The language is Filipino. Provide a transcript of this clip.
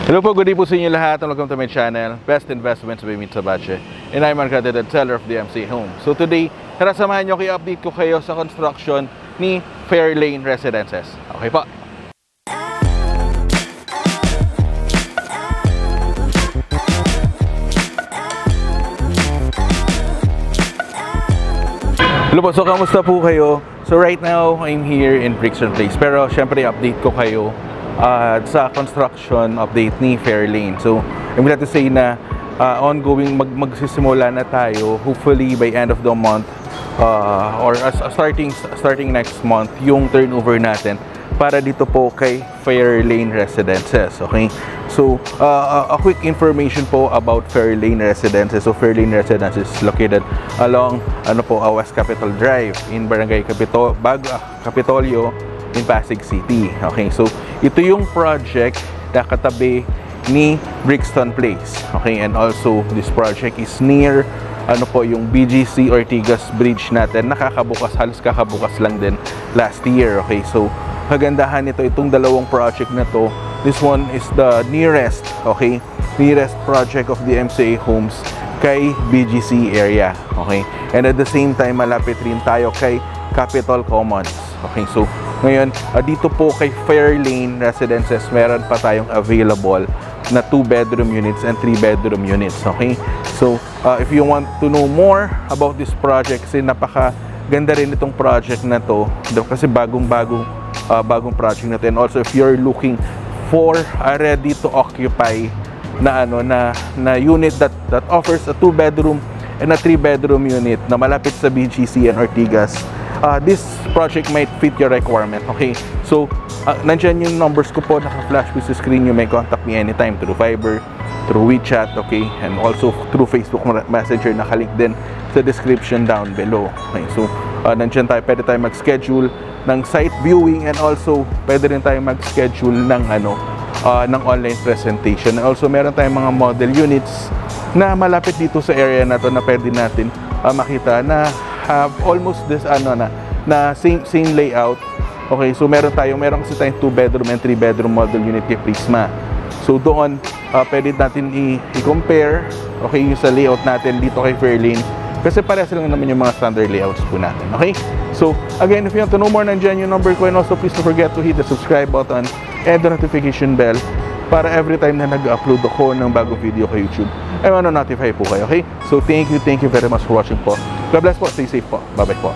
Hello po, good day po sa inyo lahat and welcome to my channel, Best Investments by Mitch Sabache. And I'm an accredited seller of the MCA Home. So today, tara samahan nyo kayo, update ko kayo sa construction ni Fairlane Residences. Okay po. Hello po, so kamusta po kayo? So right now, I'm here in Brixton Place. Pero syempre, update ko kayo sa construction update ni Fairlane. So, I'm glad to say na ongoing, magsisimula na tayo, hopefully by end of the month or starting next month, yung turnover natin para dito po kay Fairlane Residences. Okay? So, a quick information po about Fairlane Residences. So, Fairlane Residences is located along West Capitol Drive in Barangay Capitolio in Pasig City. Okay, so ito yung project na katabi ni Brixton Place. Okay, and also this project is near yung BGC Ortigas Bridge natin. Halos kakabukas lang din last year. Okay, so kagandahan nito itong dalawang project na to. This one is the nearest project of the MCA Homes kay BGC area. Okay, and at the same time malapit rin tayo kay Capitol Commons. Okay, so ngayon, dito po kay Fairlane Residences, meron pa tayong available na 2-bedroom units and 3-bedroom units. Okay? So, if you want to know more about this project, kasi napaka-ganda rin itong project na to, kasi bagong project na to. And also, if you're looking for a ready to occupy na unit that offers a 2-bedroom and a 3-bedroom unit na malapit sa BGC and Ortigas, this project might fit your requirement. Okay, so nandyan yung numbers ko po, naka-flash po sa screen. You may contact me anytime through Viber, through WeChat, okay, and also through Facebook Messenger. Nakalink din sa description down below. Okay, so nandyan tayo, pwede tayo mag-schedule ng site viewing, and also pwede rin tayo mag-schedule ng ng online presentation. And also meron tayong mga model units na malapit dito sa area na to na pwede natin makita na have almost this na same layout. Okay, so meron kasi tayong 2-bedroom and 3-bedroom model unit kay Prisma. So doon pwede natin i-compare yung sa layout natin dito kay Fairlane, kasi parehas lang naman yung mga standard layouts po natin. Okay, so again, if you want to know more, nandiyan yung number ko, and also please don't forget to hit the subscribe button and the notification bell para every time na nag-upload ako ng bagong video kay YouTube ay notify po kayo. Okay, so thank you very much for watching po. God bless po, stay safe po, bye bye po.